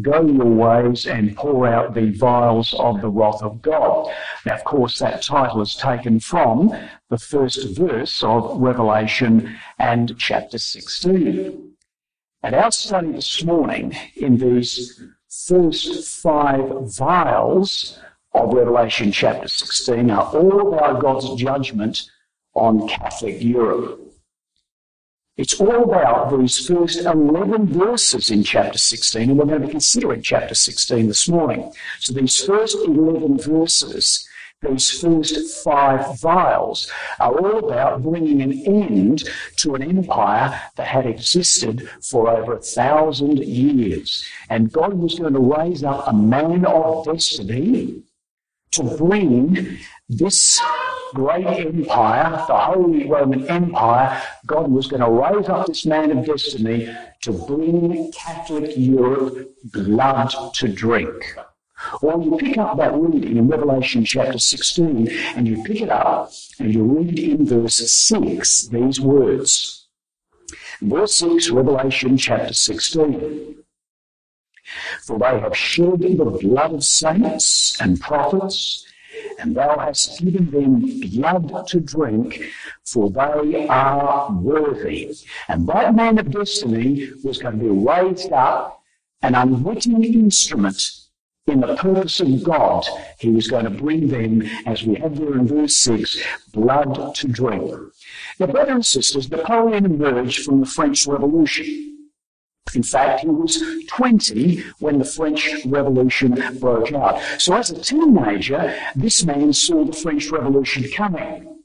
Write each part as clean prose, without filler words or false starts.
go your ways and pour out the vials of the wrath of God. Now, of course, that title is taken from the first verse of Revelation and chapter 16. And our study this morning in these first 5 vials of Revelation chapter 16 are all about God's judgment on Catholic Europe. It's all about these first 11 verses in chapter 16, and we're going to be considering chapter 16 this morning. So these first 11 verses, these first 5 vials, are all about bringing an end to an empire that had existed for over 1,000 years. And God was going to raise up a man of destiny to bring this great empire, the Holy Roman Empire. God was going to raise up this man of destiny to bring Catholic Europe blood to drink. Or you pick up that reading in Revelation chapter 16, and you pick it up and you read in verse 6 these words. Verse 6, Revelation chapter 16. For they have shed the blood of saints and prophets, and thou hast given them blood to drink, for they are worthy. And that man of destiny was going to be raised up, an unwitting instrument in the purpose of God. He was going to bring them, as we have there in verse 6, blood to drink. Now, brothers and sisters, Napoleon emerged from the French Revolution. In fact, he was 20 when the French Revolution broke out. So as a teenager, this man saw the French Revolution coming.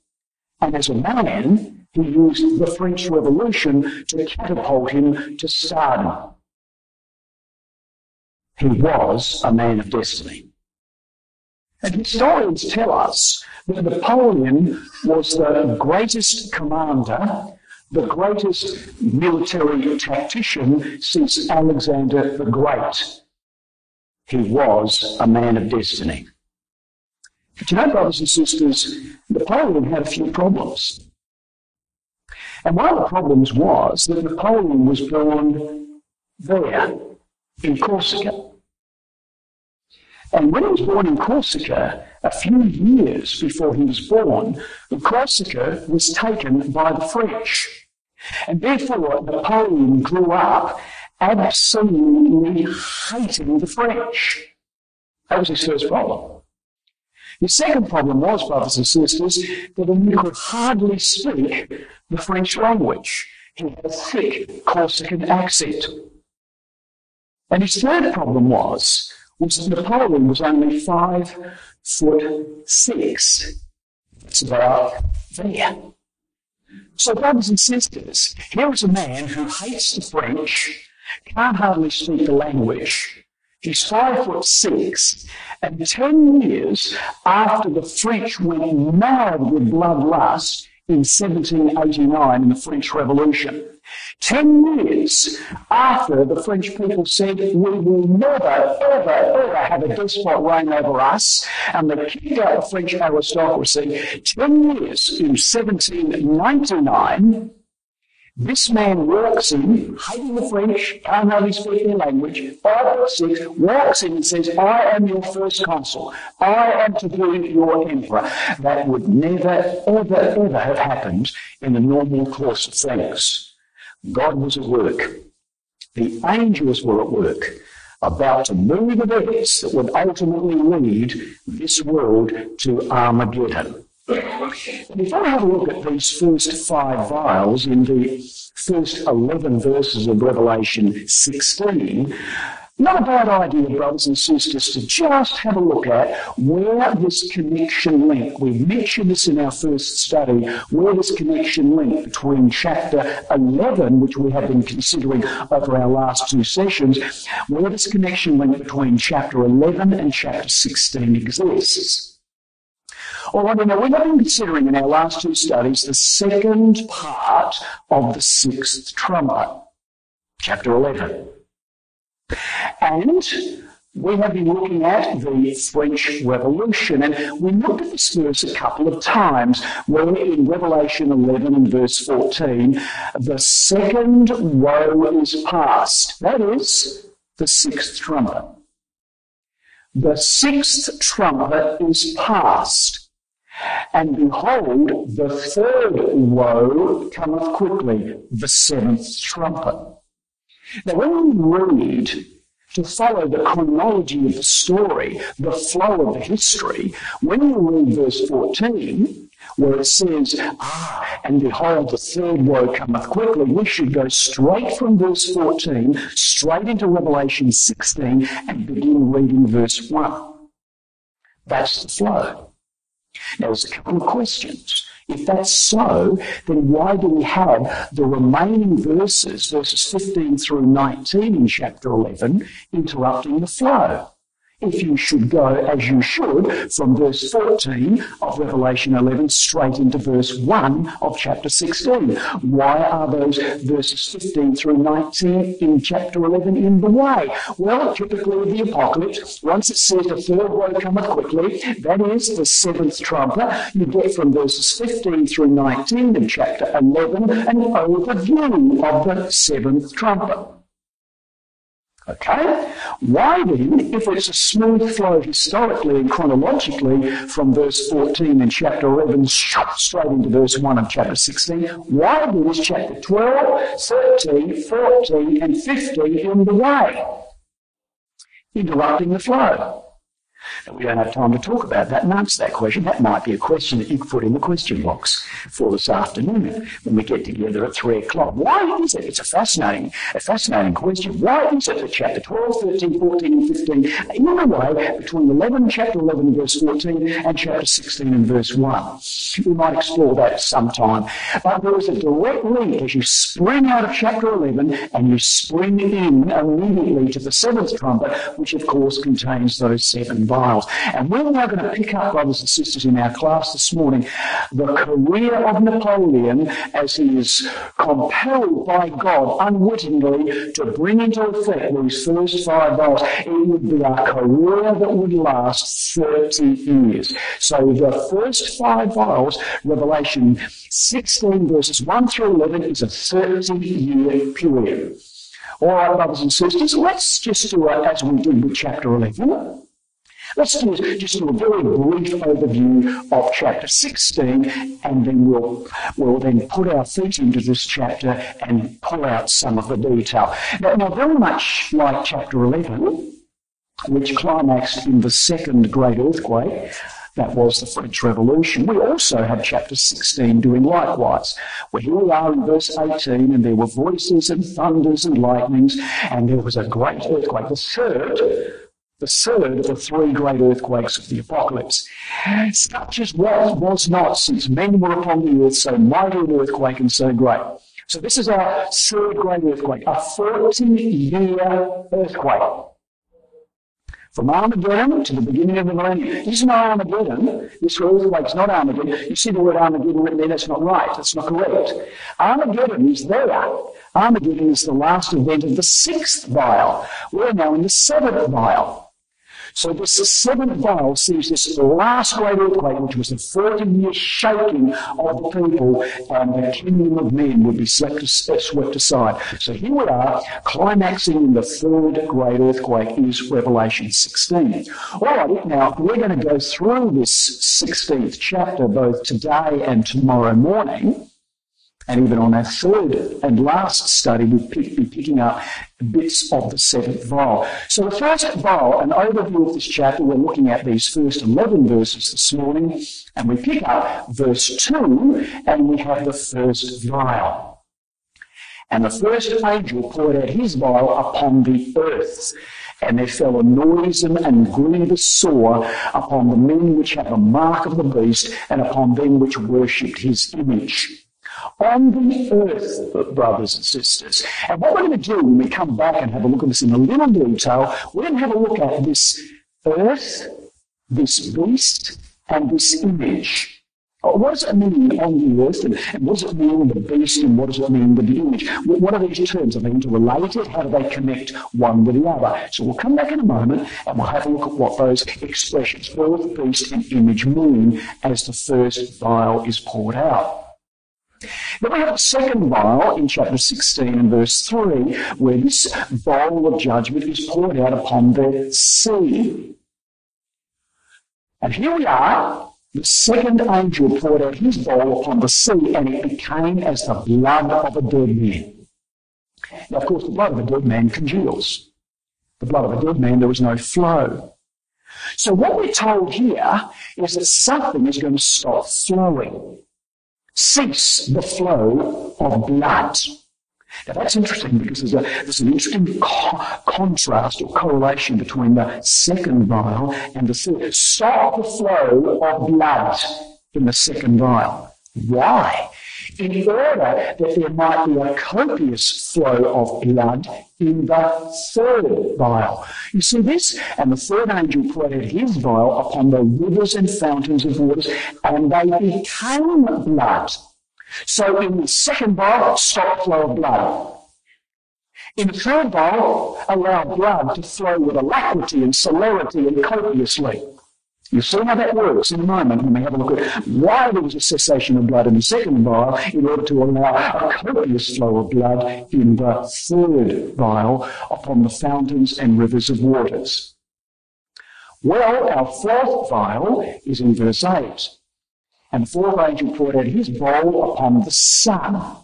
And as a man, he used the French Revolution to catapult him to stardom. He was a man of destiny. And historians tell us that Napoleon was the greatest commander, the greatest military tactician since Alexander the Great. He was a man of destiny. But you know, brothers and sisters, Napoleon had a few problems. And one of the problems was that Napoleon was born there, in Corsica. And when he was born in Corsica, a few years before he was born, Corsica was taken by the French. And therefore, Napoleon grew up absolutely hating the French. That was his first problem. His second problem was, brothers and sisters, that he could hardly speak the French language. He had a thick Corsican accent. And his third problem was that Napoleon was only 5'6". It's about there. So, brothers and sisters, here is a man who hates the French, can't hardly speak the language. He's 5'6", and 10 years after the French went mad with bloodlust in 1789 in the French Revolution, 10 years after the French people said, we will never, ever, ever have a despot reign over us, and they kicked out the French aristocracy, 10 years in 1799, this man walks in, hating the French, can't hardly speak their language, 5'6", walks in and says, I am your first consul. I am to be your emperor. That would never, ever, ever have happened in the normal course of things. God was at work. The angels were at work, about to move events that would ultimately lead this world to Armageddon. Before I have a look at these first 5 vials in the first 11 verses of Revelation 16, not a bad idea, brothers and sisters, to just have a look at where this connection link, we mentioned this in our first study, where this connection link between chapter 11, which we have been considering over our last 2 sessions, where this connection link between chapter 11 and chapter 16 exists. All right, now we have been considering in our last 2 studies the second part of the 6th trumpet, chapter 11. And we have been looking at the French Revolution, and we looked at this verse a couple of times, where in Revelation 11 and verse 14, the second woe is past. That is, the sixth trumpet. The sixth trumpet is past, and behold, the third woe cometh quickly, the seventh trumpet. Now, when you read, to follow the chronology of the story, the flow of the history, when you read verse 14, where it says, and behold, the third woe cometh quickly, we should go straight from verse 14, straight into Revelation 16, and begin reading verse 1. That's the flow. Now, there's a couple of questions. If that's so, then why do we have the remaining verses 15 through 19 in chapter 11, interrupting the flow? If you should go, as you should, from verse 14 of Revelation 11 straight into verse 1 of chapter 16. Why are those verses 15 through 19 in chapter 11 in the way? Well, typically the apocalypse, once it says the third woe cometh quickly, that is the seventh trumpet, you get from verses 15 through 19 in chapter 11 an overview of the seventh trumpet. Okay? Why then, if it's a smooth flow historically and chronologically from verse 14 in chapter 11 straight into verse 1 of chapter 16, why then is chapter 12, 13, 14 and 15 in the way? Interrupting the flow. Now, we don't have time to talk about that and answer that question. That might be a question that you could put in the question box for this afternoon when we get together at 3 o'clock. Why is it? It's a fascinating question. Why is it that chapter 12, 13, 14 and 15 are in the way between chapter 11 verse 14 and chapter 16 and verse 1? We might explore that sometime. But there is a direct link as you spring out of chapter 11 and you spring in immediately to the seventh trumpet, which of course contains those seven vials. And we're now going to pick up, brothers and sisters, in our class this morning, the career of Napoleon as he is compelled by God unwittingly to bring into effect these first five vials. It would be a career that would last 30 years. So the first five vials, Revelation 16 verses 1 through 11, is a 30-year period. All right, brothers and sisters, let's just do it as we did with chapter 11. Let's just do a very brief overview of chapter 16, and then we'll then put our feet into this chapter and pull out some of the detail. Now very much like chapter 11, which climaxed in the second great earthquake, that was the French Revolution, we also have chapter 16 doing likewise. Well, here we are in verse 18, and there were voices and thunders and lightnings, and there was a great earthquake, the third of the three great earthquakes of the apocalypse. Such as was not since men were upon the earth, so mighty an earthquake and so great. So this is our third great earthquake, a 40-year earthquake. From Armageddon to the beginning of the millennium. This is not Armageddon. This earthquake's not Armageddon. You see the word Armageddon written there, that's not right. That's not correct. Armageddon is there. Armageddon is the last event of the sixth vial. We're now in the seventh vial. So this seventh vial sees this last great earthquake, which was the 40-year shaking of the people, and the kingdom of men would be swept aside. So here we are, climaxing in the third great earthquake is Revelation 16. All right, now we're going to go through this 16th chapter both today and tomorrow morning. And even on our third and last study, we'll be picking up bits of the seventh vial. So the first vial, an overview of this chapter, we're looking at these first 11 verses this morning, and we pick up verse 2, and we have the first vial. And the first angel poured out his vial upon the earth, and there fell a noisome and grievous sore upon the men which had the mark of the beast, and upon them which worshipped his image. On the earth, brothers and sisters. And what we're going to do when we come back and have a look at this in a little detail, we're going to have a look at this earth, this beast, and this image. What does it mean on the earth, and what does it mean with the beast, and what does it mean with the image? What are these terms? Are they interrelated? How do they connect one with the other? So we'll come back in a moment, and we'll have a look at what those expressions, earth, beast, and image, mean as the first vial is poured out. Then we have the second vial in chapter 16 and verse 3, where this bowl of judgment is poured out upon the sea. And here we are, the second angel poured out his bowl upon the sea, and it became as the blood of a dead man. Now, of course, the blood of a dead man congeals. The blood of a dead man, there was no flow. So what we're told here is that something is going to stop flowing. Cease the flow of blood. Now that's interesting because there's an interesting contrast or correlation between the second vial and the third. Stop the flow of blood in the second vial. Why? In order that there might be a copious flow of blood in the third vial. You see this? And the third angel poured out his vial upon the rivers and fountains of waters, and they became blood. So in the second vial, stop flow of blood. In the third vial, allow blood to flow with alacrity and celerity and copiously. You'll see how that works in a moment when we have a look at why there was a cessation of blood in the second vial in order to allow a copious flow of blood in the third vial upon the fountains and rivers of waters. Well, our fourth vial is in verse 8. And the fourth angel poured out his bowl upon the sun,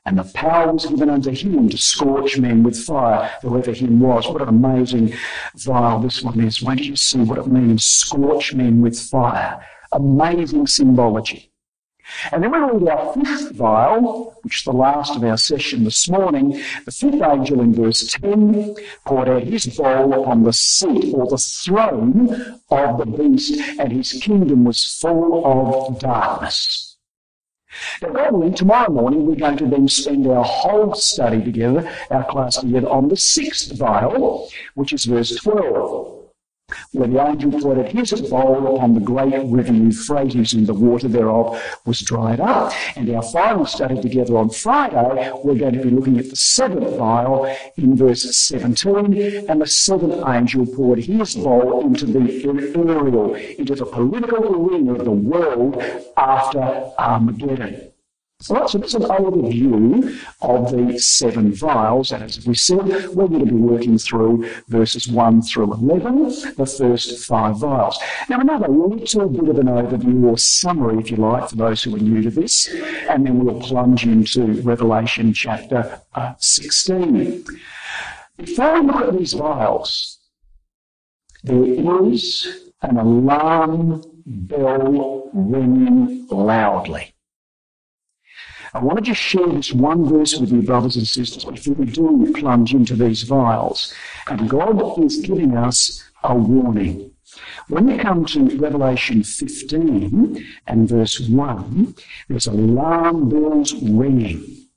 and the power was given unto him to scorch men with fire, whoever him was. What an amazing vial this one is. Won't you see what it means? Scorch men with fire. Amazing symbology. And then we read our fifth vial, which is the last of our session this morning. The fifth angel in verse 10 poured out his bowl upon the seat, or the throne of the beast, and his kingdom was full of darkness. Now, God willing, tomorrow morning we're going to then spend our whole study together, our class together, on the sixth vial, which is verse 12. Where the angel poured out his bowl upon the great river Euphrates, and the water thereof was dried up. And our final study together on Friday, we're going to be looking at the seventh vial in verse 17, and the seventh angel poured his bowl into the aerial, into the political arena of the world after Armageddon. So that's an overview of the seven vials, and as we said, we're going to be working through verses 1 through 11, the first 5 vials. Now another little bit of an overview or summary, if you like, for those who are new to this, and then we'll plunge into Revelation chapter 16. Before we look at these vials, there is an alarm bell ringing loudly. I want to just share this one verse with you, brothers and sisters, before we do plunge into these vials. And God is giving us a warning. When we come to Revelation 15 and verse 1, there's alarm bells ringing.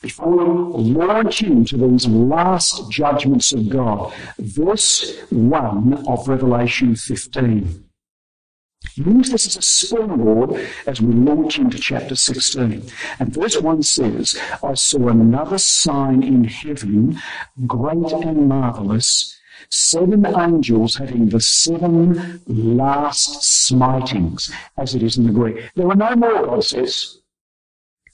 Before we launch into these last judgments of God, verse 1 of Revelation 15. Use this as a springboard as we launch into chapter 16. And verse 1 says, I saw another sign in heaven, great and marvellous, 7 angels having the 7 last smitings, as it is in the Greek. There are no more, God says.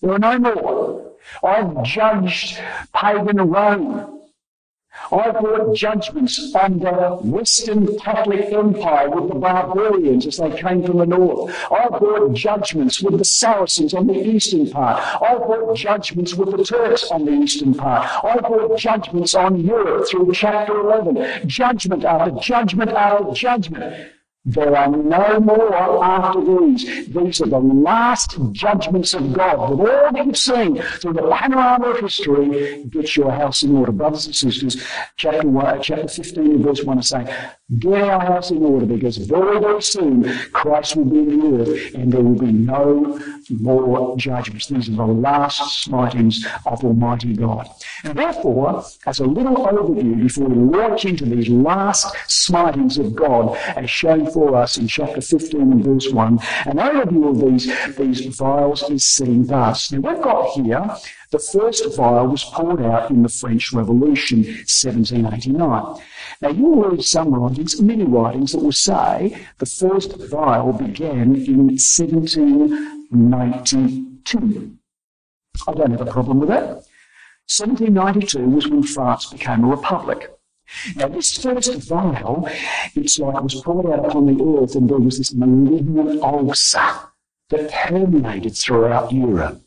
There are no more. I've judged pagan Rome. I brought judgments on the Western Catholic Empire with the barbarians as they came from the north. I brought judgments with the Saracens on the eastern part. I brought judgments with the Turks on the eastern part. I brought judgments on Europe through chapter 11. Judgment after judgment after judgment. There are no more after these. These are the last judgments of God. With all that you've seen through the panorama of history, get your house in order. Brothers and sisters, chapter 15 and verse 1 is saying, get our house in order, because very, very soon Christ will be in the earth and there will be no more judgments. These are the last smitings of Almighty God. And therefore, as a little overview before we launch into these last smitings of God, as shown for us in chapter 15 and verse 1, an overview of these vials is seen thus. Now we've got here, the first vial was poured out in the French Revolution, 1789. Now you'll read some writings, many writings, that will say the first vial began in 17 1792. I don't have a problem with that. 1792 was when France became a republic. Now, this first vial, it's like it was poured out upon the earth, and there was this malignant ulcer that permeated throughout Europe.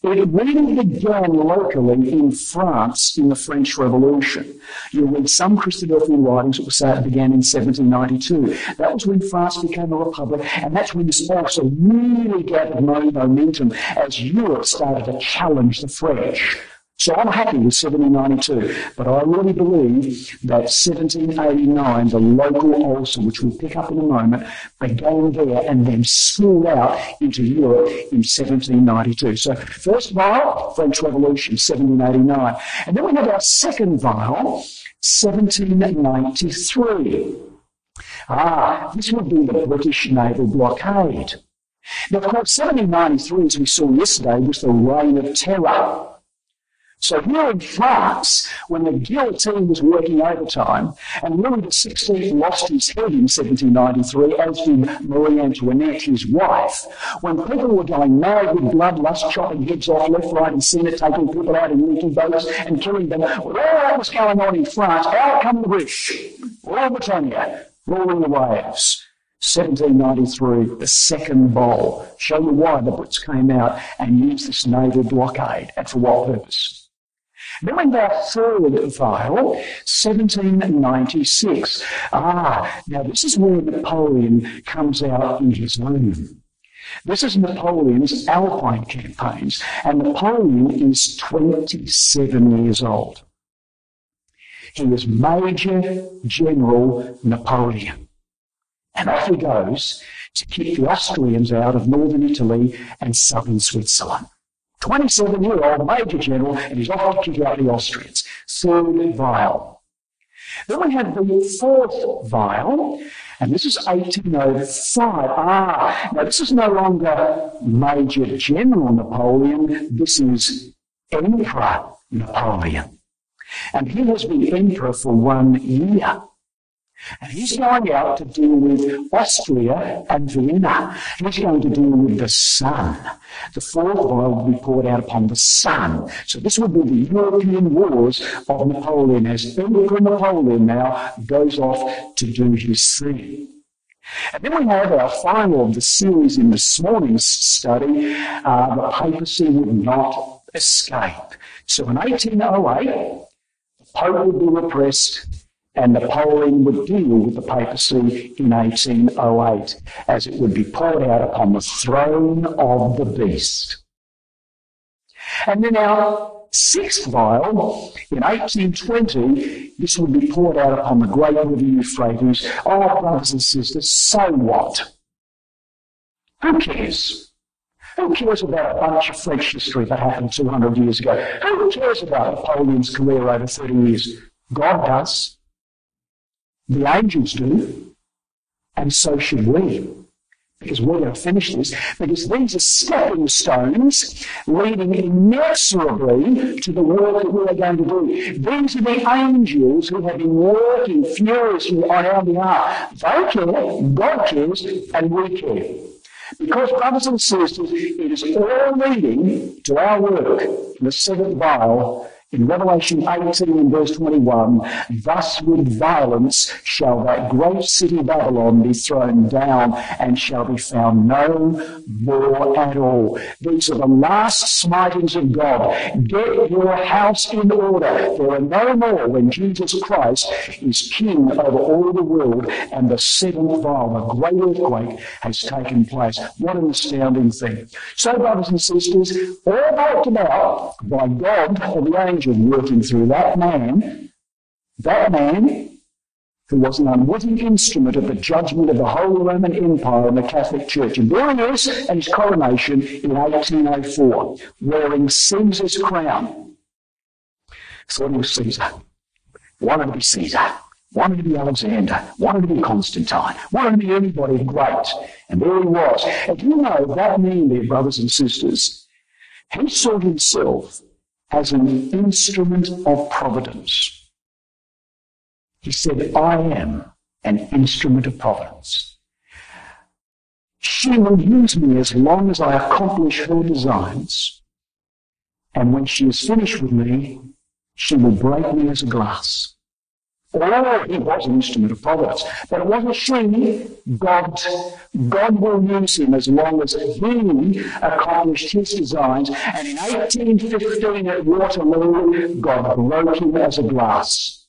It really began locally in France in the French Revolution. You'll read some Christadelphian writings that will say it began in 1792. That was when France became a republic, and that's when this also really gathered momentum as Europe started to challenge the French. So I'm happy with 1792, but I really believe that 1789, the local ulcer, which we'll pick up in a moment, began there and then spilled out into Europe in 1792. So first vial, French Revolution, 1789. And then we have our second vial, 1793. This would be the British naval blockade. Now, of course, 1793, as we saw yesterday, was the Reign of Terror. So here in France, when the guillotine was working overtime, and Louis XVI lost his head in 1793, as did Marie Antoinette, his wife, when people were going mad with bloodlust, chopping heads off left, right, and centre, taking people out in leaky boats and killing them, with all that was going on in France, out come the British, Royal Britannia, ruling the waves. 1793, the second bowl. Show you why the Brits came out and used this naval blockade, and for what purpose. Then we have our third vial, 1796. Now this is where Napoleon comes out in his own. This is Napoleon's Alpine campaigns, and Napoleon is 27 years old. He is Major General Napoleon. And off he goes to kick the Austrians out of northern Italy and southern Switzerland. 27-year-old Major General, and he's off to kick out the Austrians. Third vial. Then we have the fourth vial, and this is 1805. Now this is no longer Major General Napoleon, this is Emperor Napoleon. And he has been Emperor for 1 year. And he's going out to deal with Austria and Vienna. He's going to deal with the sun. The fourth vial will be poured out upon the sun. So this would be the European wars of Napoleon, as Emperor Napoleon now goes off to do his thing. And then we have our final of the series in this morning's study, the papacy would not escape. So in 1808, the Pope would be repressed, and Napoleon would deal with the papacy in 1808 as it would be poured out upon the throne of the beast. And then our sixth vial, in 1820, this would be poured out upon the great river Euphrates. Oh, brothers and sisters, so what? Who cares? Who cares about a bunch of French history that happened 200 years ago? Who cares about Napoleon's career over 30 years? God does. The angels do, and so should we, because we're going to finish this, because these are stepping stones leading inexorably to the work that we're going to do. These are the angels who have been working furiously on our behalf. They care, God cares, and we care. Because, brothers and sisters, it is all leading to our work in the seventh vial. In Revelation 18 and verse 21, thus with violence shall that great city Babylon be thrown down and shall be found no more at all. These are the last smitings of God. Get your house in order. There are no more when Jesus Christ is king over all the world, and the seventh vial, the great earthquake, has taken place. What an astounding thing. So, brothers and sisters, all brought about by God or the angel working through that man who was an unwitting instrument of the judgment of the Holy Roman Empire and the Catholic Church. And there he is at his coronation in 1804, wearing Caesar's crown. Thought he was Caesar. Wanted to be Caesar. Wanted to be Alexander. Wanted to be Constantine. Wanted to be anybody great. And there he was. And you know, that man there, brothers and sisters, he saw himself as an instrument of providence. He said, I am an instrument of providence. She will use me as long as I accomplish her designs. And when she is finished with me, she will break me as a glass. Oh, he was an instrument of providence. But it wasn't she. God will use him as long as he accomplished his designs. And in 1815 at Waterloo, God broke him as a glass.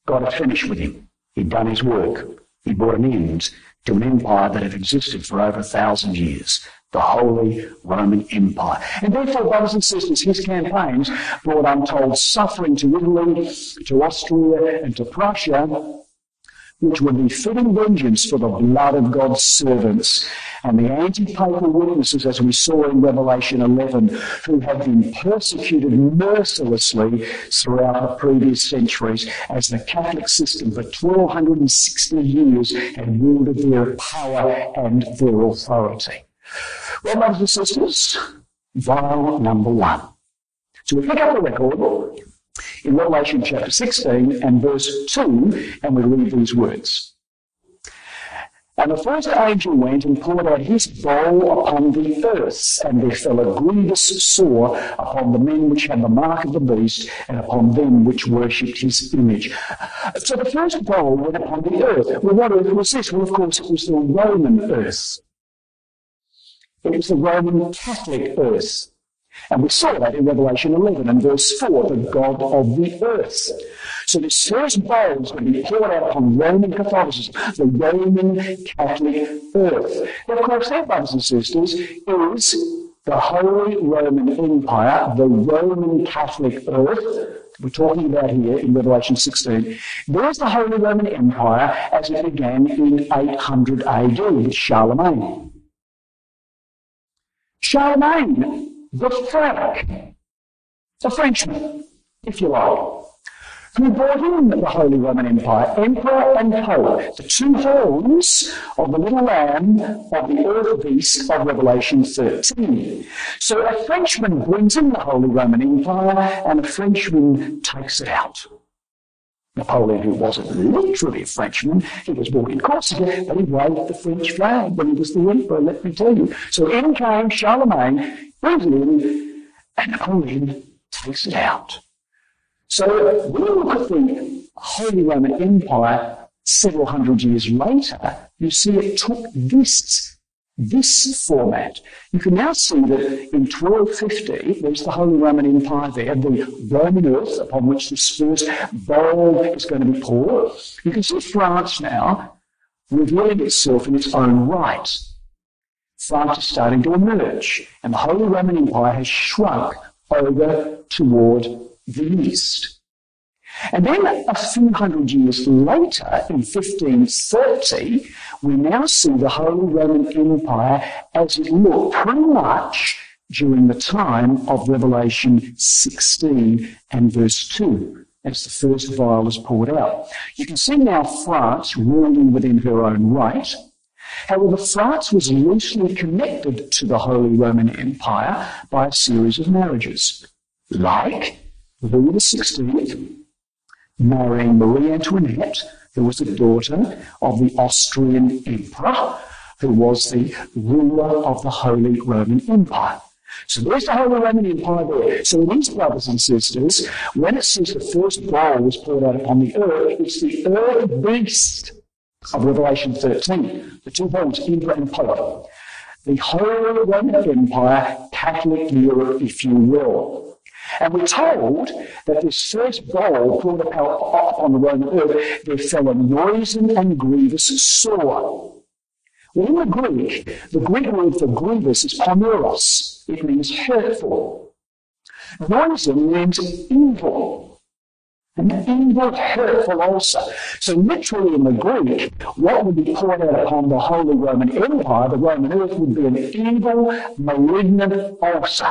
God had finished with him. He'd done his work. He brought an end to an empire that had existed for over 1,000 years, the Holy Roman Empire. And therefore, brothers and sisters, his campaigns brought untold suffering to Italy, to Austria, and to Prussia, which would be fitting vengeance for the blood of God's servants and the anti-papal witnesses, as we saw in Revelation 11, who had been persecuted mercilessly throughout the previous centuries as the Catholic system for 1,260 years had wielded their power and their authority. Well, brothers and sisters, vial number 1. So we pick up the record in Revelation chapter 16 and verse 2, and we read these words. And the first angel went and poured out his bowl upon the earth, and there fell a grievous sore upon the men which had the mark of the beast, and upon them which worshipped his image. So the first bowl went upon the earth. Well, what earth was this? Well, of course, it was the Roman earth. It was the Roman Catholic earth. And we saw that in Revelation 11 and verse 4, the God of the earth. So this first bowl is going to be poured out upon Roman Catholicism, the Roman Catholic earth. Now, of course, that, brothers and sisters, is the Holy Roman Empire, the Roman Catholic earth. We're talking about here in Revelation 16. There's the Holy Roman Empire as it began in 800 AD with Charlemagne. Charlemagne, the Frenchman, if you like, who brought in the Holy Roman Empire, Emperor and Pope, the two horns of the little lamb of the earth beast of Revelation 13. So a Frenchman brings in the Holy Roman Empire, and a Frenchman takes it out. Napoleon, who wasn't literally a Frenchman, he was born in Corsica, but he waved the French flag when he was the emperor, let me tell you. So in came Charlemagne, brings it in, and Napoleon takes it out. So when you look at the Holy Roman Empire several hundred years later, you see it took this format. You can now see that in 1250, there's the Holy Roman Empire there, the Roman earth upon which this first bowl is going to be poured. You can see France now revealing itself in its own right. France is starting to emerge, and the Holy Roman Empire has shrunk over toward the east. And then a few hundred years later, in 1530, we now see the Holy Roman Empire as it looked pretty much during the time of Revelation 16 and verse 2, as the first vial is poured out. You can see now France ruling within her own right. However, France was loosely connected to the Holy Roman Empire by a series of marriages, like Louis XVI marrying Marie Antoinette, who was the daughter of the Austrian emperor, who was the ruler of the Holy Roman Empire. So there's the Holy Roman Empire there. So these brothers and sisters, when it says the first bowl was poured out upon the earth, it's the earth beast of Revelation 13, the two horns, emperor and pope. The Holy Roman Empire, Catholic Europe, if you will. And we're told that this first bowl poured upon the Roman earth, there fell a noisome and grievous sore. Well, in the Greek word for grievous is pomeros. It means hurtful. Noisome means evil. And evil, hurtful also. So literally in the Greek, what would be poured out upon the Holy Roman Empire, the Roman earth, would be an evil, malignant ulcer.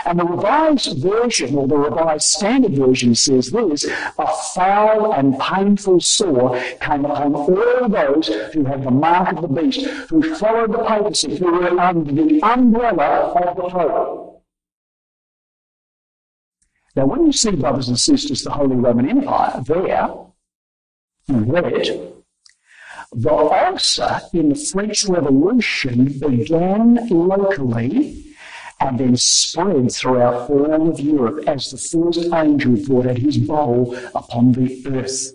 And the Revised Version, or the Revised Standard Version, says this: a foul and painful sore came upon all those who had the mark of the beast, who followed the papacy, who were under the umbrella of the Pope. Now, when you see, brothers and sisters, the Holy Roman Empire there, in red, The ulcer in the French Revolution began locally and then spread throughout all of Europe as the first angel poured out his bowl upon the earth.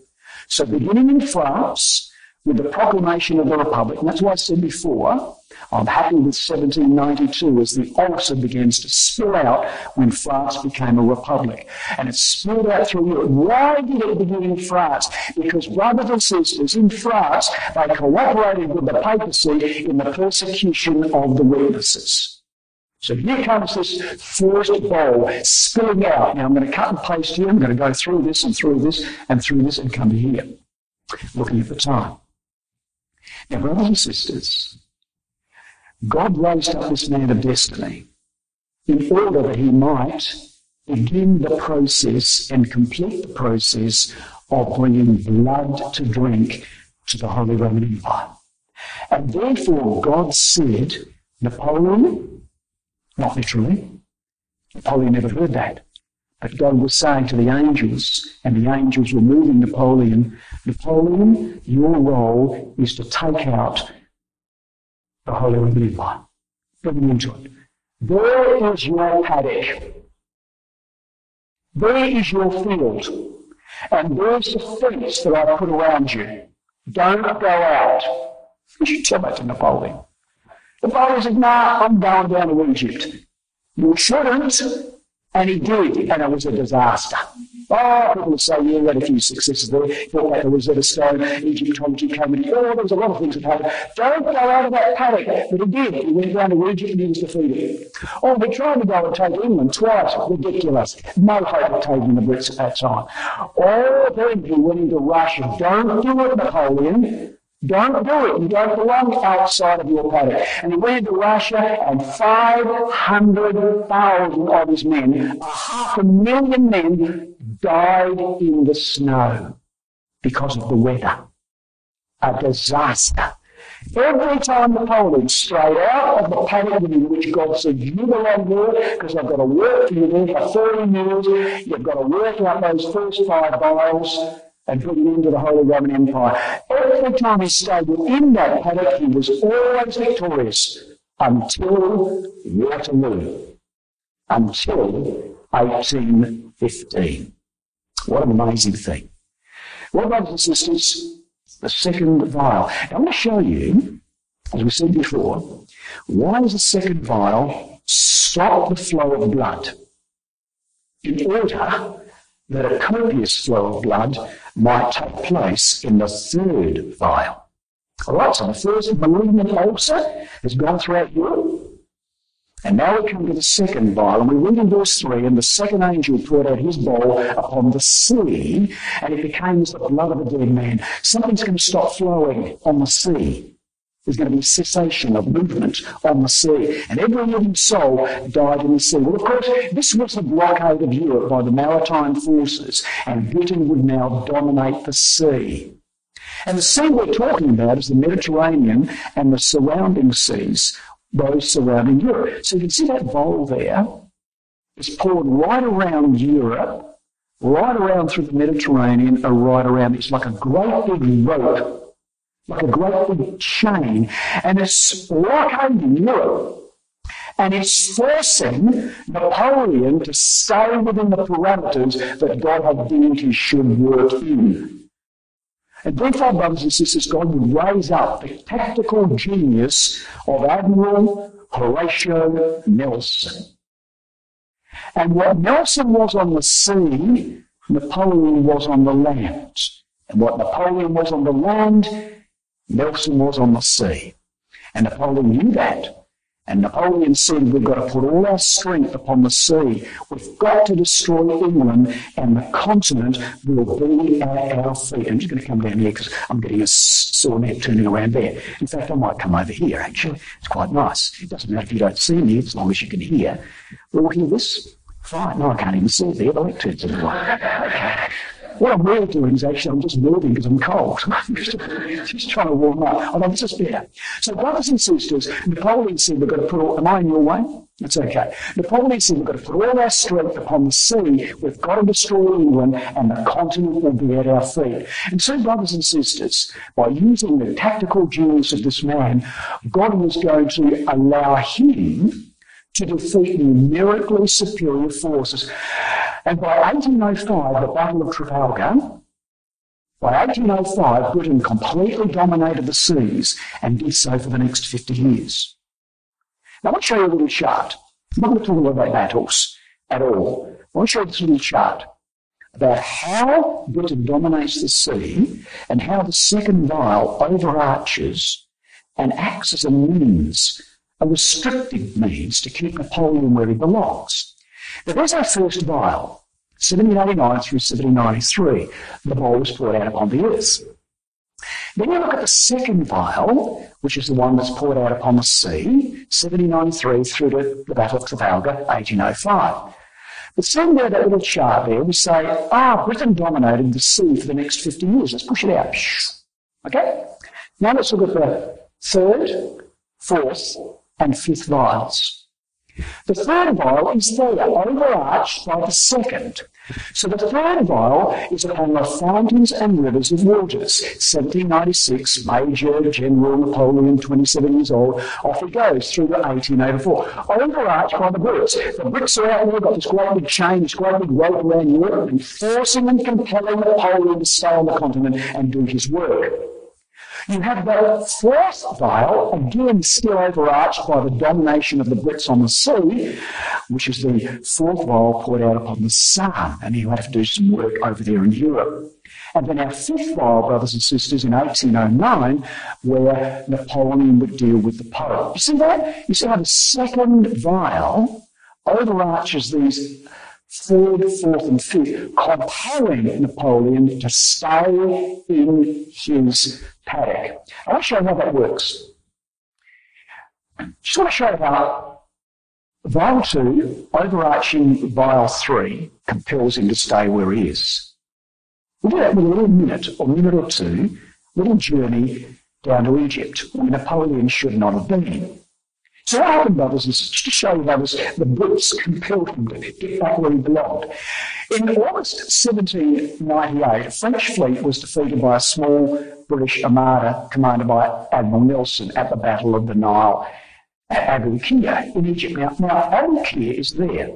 So beginning in France, with the proclamation of the Republic, and that's why I said before, I'm happy with 1792 as the ulcer begins to spill out when France became a republic. And it spilled out through Europe. Why did it begin in France? Because brothers and sisters, in France, they cooperated with the papacy in the persecution of the witnesses. So here comes this first bowl spilling out. Now I'm going to cut and paste here. I'm going to go through this and through this and through this and come to here. Looking at the time. Now, brothers and sisters, God raised up this man of destiny in order that he might begin the process and complete the process of bringing blood to drink to the Holy Roman Empire. And therefore God said, Napoleon, not literally, Napoleon never heard that, but God was saying to the angels, and the angels were moving Napoleon, Napoleon, your role is to take out the Holy Roman Empire. Bring them into it. There is your paddock. There is your field. And there's the fence that I put around you. Don't go out. You should tell that to Napoleon. Napoleon said, nah, I'm going down to Egypt. You shouldn't. And he did, and it was a disaster. Oh, people will say, yeah, we had a few successes there. Thought that the Rosetta Stone, Egyptology came in. Oh, there was a lot of things that happened. Don't go out of that paddock. But he did. He went down to Egypt and he was defeated. Oh, we tried to go and take England twice. Ridiculous. No hope of taking the Brits at that time. Oh, then he went into Russia. Don't do it, Napoleon. Don't do it. You don't belong outside of your paddock. And he went into Russia, and 500,000 of his men, 500,000 men, died in the snow because of the weather. A disaster. Every time Napoleon strayed out of the paddock in which God said, you belong there, because I've got to work for you there for 30 years, you've got to work out those first 5 vials, and put it into the Holy Roman Empire. Every time he stayed within that paddock, he was always victorious until Waterloo, until 1815. What an amazing thing. Well, brothers and sisters, the second vial. Now, I'm going to show you, as we said before, why does the second vial stop the flow of blood? In order that a copious flow of blood might take place in the third vial. All right, so the first malignant ulcer has gone throughout Europe. And now we come to the second vial, and we read in verse 3, and the second angel poured out his bowl upon the sea, and it became as the blood of a dead man. Something's going to stop flowing on the sea. There's going to be a cessation of movement on the sea. And every living soul died in the sea. Well, of course, this was the blockade of Europe by the maritime forces, and Britain would now dominate the sea. And the sea we're talking about is the Mediterranean and the surrounding seas, those surrounding Europe. So you can see that bowl there. It's poured right around Europe, right around through the Mediterranean, or right around. It's like a great big rope, like a great big chain, and it's blockading Europe. And it's forcing Napoleon to stay within the parameters that God had deemed he should work in. And therefore, brothers and sisters, God would raise up the tactical genius of Admiral Horatio Nelson. And what Nelson was on the sea, Napoleon was on the land. And what Napoleon was on the land, Nelson was on the sea. And Napoleon knew that. And Napoleon said, we've got to put all our strength upon the sea. We've got to destroy England, and the continent will be at our feet. I'm just going to come down here because I'm getting a sore neck turning around there. In fact, I might come over here, actually. It's quite nice. It doesn't matter if you don't see me, as long as you can hear. We'll hear this. Fine. No, I can't even see it there. The lecterns anyway. Okay. What I'm really doing is actually I'm just moving because I'm cold. just trying to warm up. Oh, no, this is better. So, brothers and sisters, Napoleon said we've got to put all... Am I in your way? It's okay. Napoleon said, we've got to put all our strength upon the sea. We've got to destroy England, and the continent will be at our feet. And so, brothers and sisters, by using the tactical genius of this man, God was going to allow him to defeat numerically superior forces. And by 1805, the Battle of Trafalgar, by 1805, Britain completely dominated the seas and did so for the next 50 years. Now, I want to show you a little chart. I'm not going to talk about battles at all. I want to show you this little chart about how Britain dominates the sea and how the second vial overarches and acts as a means, a restrictive means to keep Napoleon where he belongs. Now, there's our first vial, 1789 through 1793. The ball was poured out upon the earth. Then you look at the second vial, which is the one that's poured out upon the sea, 1793 through to the Battle of Trafalgar, 1805. But seeing there that little chart there, we say, Britain dominated the sea for the next 50 years. Let's push it out. Okay? Now let's look at the third, fourth, and fifth vials. The third vial is there, overarched by the second. So the third vial is upon the fountains and rivers of waters. 1796, Major General Napoleon, 27 years old, off he goes through to 1884. Overarched by the Brits. The Brits are out there, got this great big chain, this great big rope around Europe, and forcing and compelling Napoleon to stay on the continent and do his work. You have the fourth vial, again still overarched by the domination of the Brits on the sea, which is the fourth vial poured out upon the sun, and he'll have to do some work over there in Europe. And then our fifth vial, brothers and sisters, in 1809, where Napoleon would deal with the Pope. You see that? You see how the second vial overarches these third, fourth, and fifth, compelling Napoleon to stay in his paddock. I want to show you how that works. Just want to show you how vial 2, overarching vial 3, compels him to stay where he is. We'll do that with a little minute or two, little journey down to Egypt, where Napoleon should not have been. So what happened, brothers and sisters, to show you how the Brits compelled him to get back where he belonged. In August 1798, a French fleet was defeated by a small British armada commanded by Admiral Nelson at the Battle of the Nile at Abu Qir in Egypt. Now Abu Qir is there,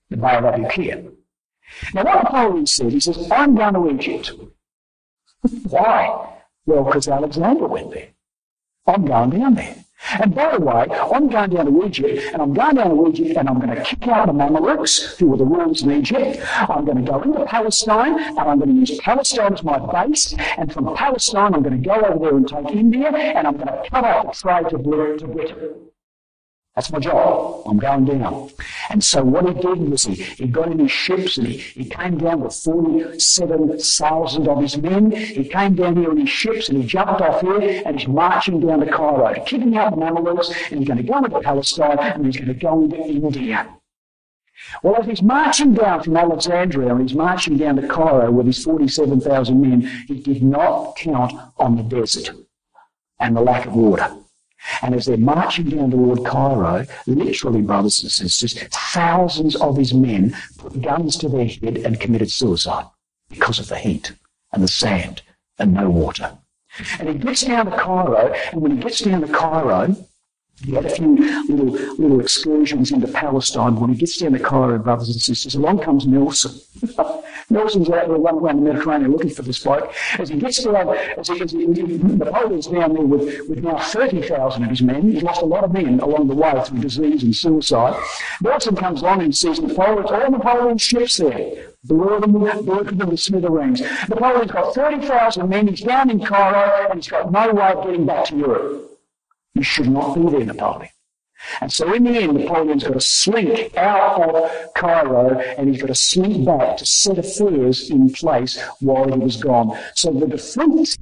the Bay of Abu Qir. Now what Napoleon said, he says, I'm going to Egypt. Why? Well, because Alexander went there. I'm going down there. And by the way, I'm going down to Egypt, and I'm going to kick out the Mamelukes, who were the rulers in Egypt. I'm going to go into Palestine, and I'm going to use Palestine as my base, and from Palestine I'm going to go over there and take India, and I'm going to cut out the trade to Britain. That's my job. I'm going down. And so what he did was he got in his ships and he came down with 47,000 of his men. He came down here in his ships and he jumped off here and he's marching down to Cairo, kicking out the Mamelukes, and he's going to go into Palestine and he's going to go into India. Well, as he's marching down from Alexandria and he's marching down to Cairo with his 47,000 men, he did not count on the desert and the lack of water. And as they're marching down toward Cairo, literally, brothers and sisters, thousands of his men put guns to their head and committed suicide because of the heat and the sand and no water. And he gets down to Cairo, and when he gets down to Cairo, he had a few little excursions into Palestine. When he gets down to Cairo, brothers and sisters, along comes Nelson. Nelson's out there running around the Mediterranean looking for this bloke. As he gets down, Napoleon's down there with now 30,000 of his men. He's lost a lot of men along the way through disease and suicide. Nelson comes along and sees all Napoleon's ships there. Blew them to smithereens. Napoleon's got 30,000 men. He's down in Cairo, and he's got no way of getting back to Europe. You should not be there, Napoleon. And so in the end, Napoleon's got to slink out of Cairo and he's got to slink back to set affairs in place while he was gone. So the defeat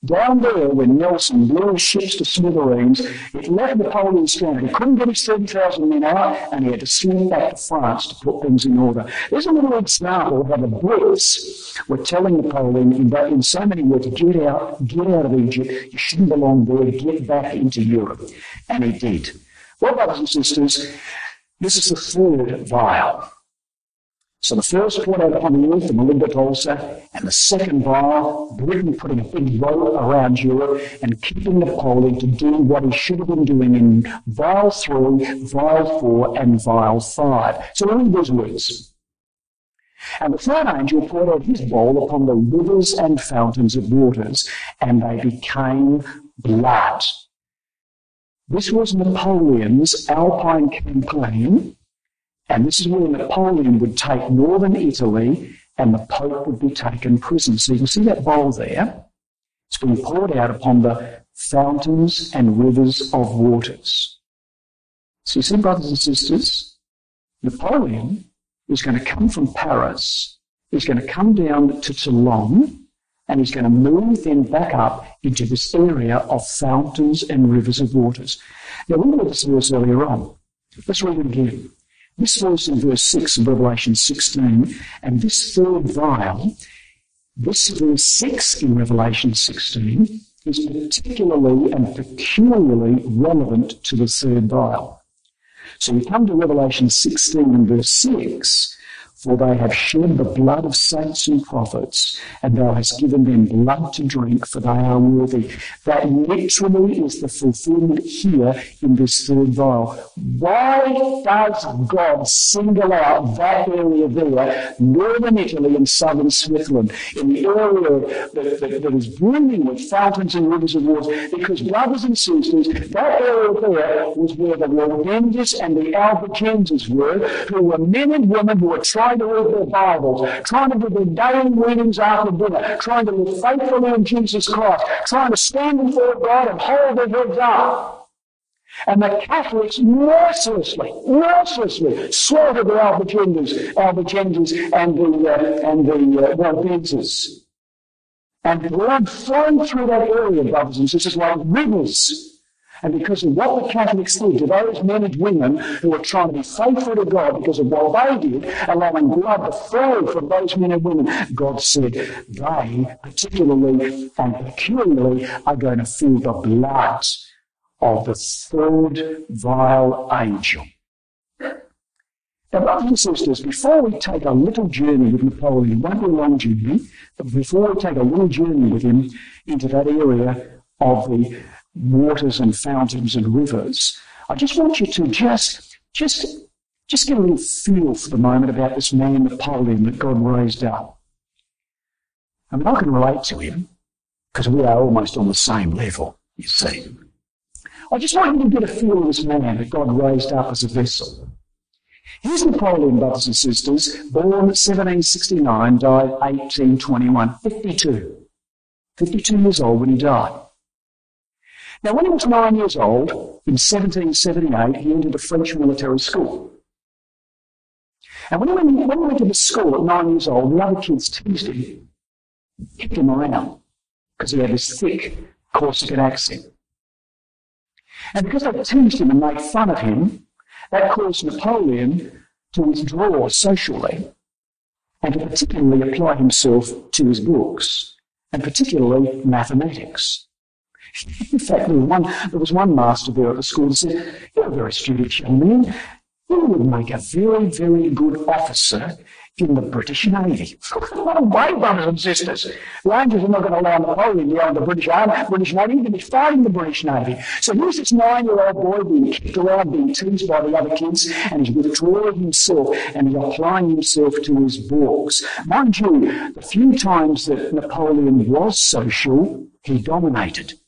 down there when Nelson blew his ships to smithereens, it left Napoleon stranded. He couldn't get his 30,000 men out and he had to slink back to France to put things in order. There's a little example of how the Brits were telling Napoleon in so many words, get out of Egypt, you shouldn't belong there, get back into Europe. And he did. Well, brothers and sisters, this is the third vial. So the first poured out upon the earth, the malignant ulcer, and the second vial, Britain putting a big rope around Europe and keeping Napoleon to do what he should have been doing in vial 3, vial 4, and vial 5. So read those words. And the third angel poured out his bowl upon the rivers and fountains of waters, and they became blood. This was Napoleon's Alpine campaign, and this is where Napoleon would take northern Italy and the Pope would be taken prisoner. So you can see that bowl there. It's being poured out upon the fountains and rivers of waters. So you see, brothers and sisters, Napoleon is going to come from Paris, he's going to come down to Toulon, and he's going to move then back up into this area of fountains and rivers of waters. Now, we read this verse earlier on. Let's read it again. This verse in verse 6 of Revelation 16, and this third vial, this verse 6 in Revelation 16, is particularly and peculiarly relevant to the third vial. So we come to Revelation 16 and verse 6, for they have shed the blood of saints and prophets, and thou hast given them blood to drink, for they are worthy. That literally is the fulfillment here in this third vial. Why does God single out that area there, northern Italy and southern Switzerland, in the area that is brimming with fountains and rivers of water? Because, brothers and sisters, that area there was where the Waldenses and the Albigenses were, who were men and women who were trying to read their Bibles, trying to do their daily readings after dinner, trying to live faithfully in Jesus Christ, trying to stand before God and hold their heads up. And the Catholics mercilessly slaughtered the Albigenses and the Waldenses. And blood flowed through that area, brothers and sisters, like rivers. And because of what the Catholics did to those men and women who were trying to be faithful to God, because of what they did, allowing blood to flow from those men and women, God said they, particularly and peculiarly, are going to feel the blood of the third vial angel. Now, brothers and sisters, before we take a little journey with Napoleon, it won't be a long journey, but before we take a little journey with him into that area of the waters and fountains and rivers, I just want you to just get a little feel for the moment about this man Napoleon that God raised up. I mean, I can relate to him because we are almost on the same level, you see. I just want you to get a feel of this man that God raised up as a vessel. Here's Napoleon, brothers and sisters, born 1769, died 1821, 52 years old when he died. Now, when he was 9 years old, in 1778, he entered a French military school. And when he went to the school at 9 years old, the other kids teased him, kicked him around, because he had this thick Corsican accent. And because they teased him and made fun of him, that caused Napoleon to withdraw socially and to particularly apply himself to his books, and particularly mathematics. In fact, there was one master there at the school that said, "You're a very studious young man. You would make a very, very good officer in the British Navy." What a way, brothers and sisters. The Rangers are not going to allow Napoleon to go in the British Navy. He's going to be fighting the British Navy. So here's this 9-year-old boy being kicked around, being teased by the other kids, and he's withdrawing himself and he's applying himself to his books. Mind you, the few times that Napoleon was social, he dominated.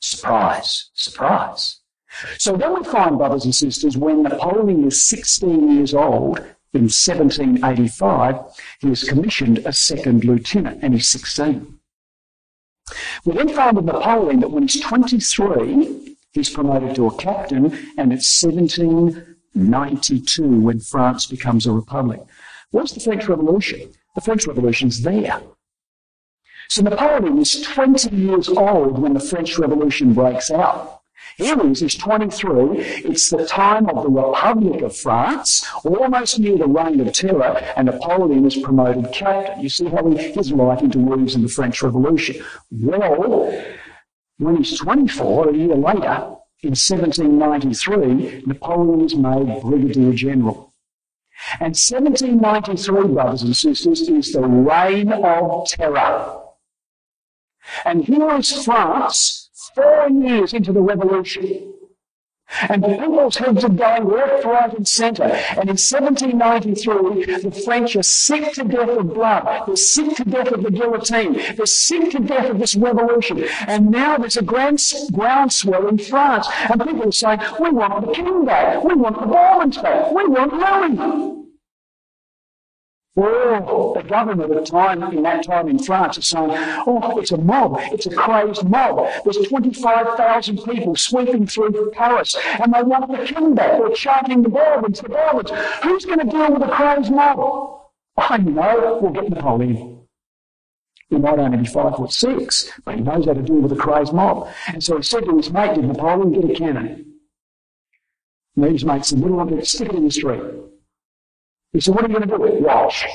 Surprise, surprise. So then we find, brothers and sisters, when Napoleon is 16 years old, in 1785, he is commissioned a second lieutenant, and he's 16. We then find with Napoleon that when he's 23, he's promoted to a captain, and it's 1792 when France becomes a republic. What's the French Revolution? The French Revolution's there. So Napoleon is 20 years old when the French Revolution breaks out. Here he is, he's 23. It's the time of the Republic of France, almost near the Reign of Terror, and Napoleon is promoted captain. You see how his life interweaves in the French Revolution. Well, when he's 24, a year later, in 1793, Napoleon is made Brigadier General. And 1793, brothers and sisters, is the reign of terror. And here is France, 4 years into the revolution. And people's heads are going left, right and centre. And in 1793, the French are sick to death of blood. They're sick to death of the guillotine. They're sick to death of this revolution. And now there's a groundswell in France. And people are saying, we want the king back. We want the Bourbons back. We want Louis. Well, the government at that time in France is saying, oh, it's a mob, it's a crazed mob. There's 25,000 people sweeping through Paris, and they want the king back. They're chanting the Bourbons, the Bourbons. Who's going to deal with a crazed mob? I know, we'll get Napoleon. He might only be 5'6", but he knows how to deal with a crazed mob. And so he said to his mate, did Napoleon get a cannon? And his mate said, what do you want to do? Stick it in the street. He said, what are you going to do with it? Watch.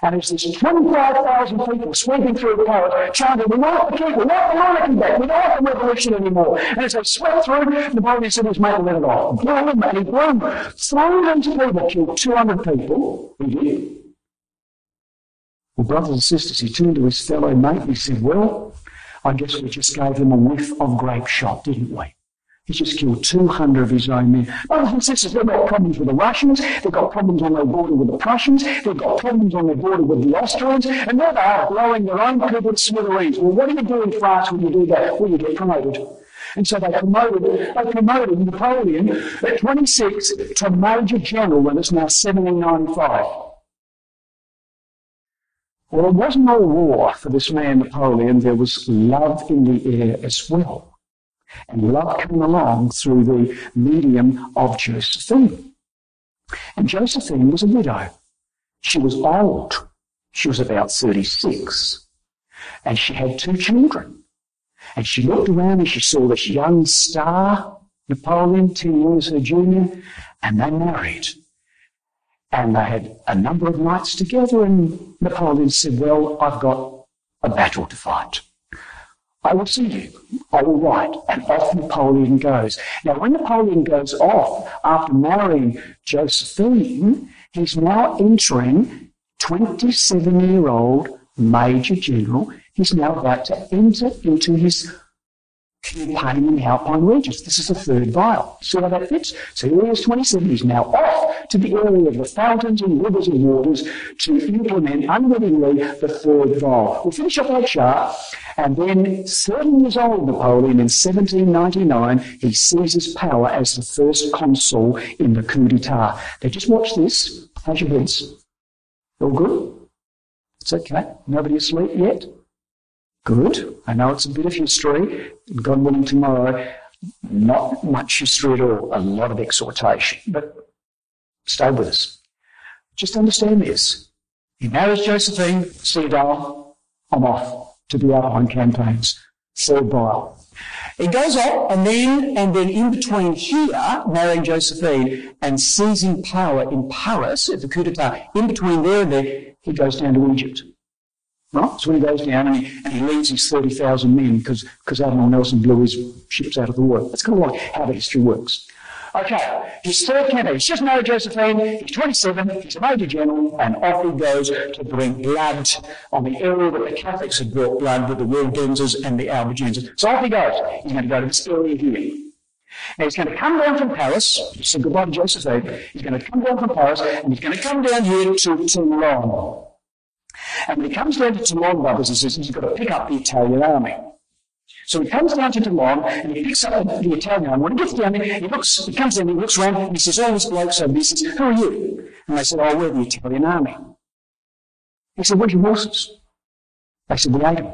And it's this 25,000 people sweeping through Paris, chanting, we want the king, we want the monarchy back, we don't want the revolution anymore. And as they swept through, Napoleon said to his mate, let it off. Blew him, and he blew him. 300 people, killed 200 people. He did. Well, brothers and sisters, he turned to his fellow mate and he said, well, I guess we just gave him a whiff of grape shot, didn't we? He just killed 200 of his own men. Brothers and sisters, they've got problems with the Russians, they've got problems on their border with the Prussians, they've got problems on their border with the Austrians, and there they are blowing their own people to smithereens. Well, what do you do in France when you do that? Well, you get promoted. And so they promoted Napoleon at 26 to Major General, and it's now 1795. Well, it wasn't all war for this man Napoleon, there was love in the air as well. And love came along through the medium of Josephine. And Josephine was a widow. She was old. She was about 36. And she had 2 children. And she looked around and she saw this young star, Napoleon, 10 years her junior, and they married. And they had a number of nights together, and Napoleon said, well, I've got a battle to fight. I will see you. I will write. And off Napoleon goes. Now, when Napoleon goes off after marrying Josephine, he's now entering 27-year-old Major General. He's now about to enter into his campaign in the Alpine regions. This is the 3rd vial. See how that fits? So here he is, 27. He's now off to the area of the fountains and rivers and waters to implement unwittingly the 3rd vial. We'll finish up our chart, and then 30 years old Napoleon in 1799, he seizes power as the first consul in the coup d'etat. Now just watch this. How's your heads? All good? It's okay. Nobody asleep yet? Good. I know it's a bit of history. God willing, tomorrow, not much history at all. A lot of exhortation. But stay with us. Just understand this. He marries Josephine, Cedar, I'm off to the Alpine campaigns. 3rd vial. He goes off, and then in between here, marrying Josephine and seizing power in Paris at the coup d'etat, in between there and there, he goes down to Egypt. Right? So when he goes down and he leads his 30,000 men because Admiral Nelson blew his ships out of the water. That's kind of like how the history works. Okay, his 3rd campaign. He's just married Josephine. He's 27. He's a Major General, and off he goes to bring blood on the area that the Catholics had brought blood with the Waldenses and the Albigenses. So off he goes. He's going to go to this area here. Now he's going to come down from Paris. He said goodbye to Josephine. He's going to come down from Paris, and he's going to come down here to Toulon. And when he comes down to Toulon, brothers and sisters, he's got to pick up the Italian army. So he comes down to Toulon and he picks up the Italian army. When he gets down there, he comes down, he looks around and he says, oh, this bloke's over there. He says, who are you? And they said, oh, we're the Italian army. He said, where's your horses? They said, we ate them.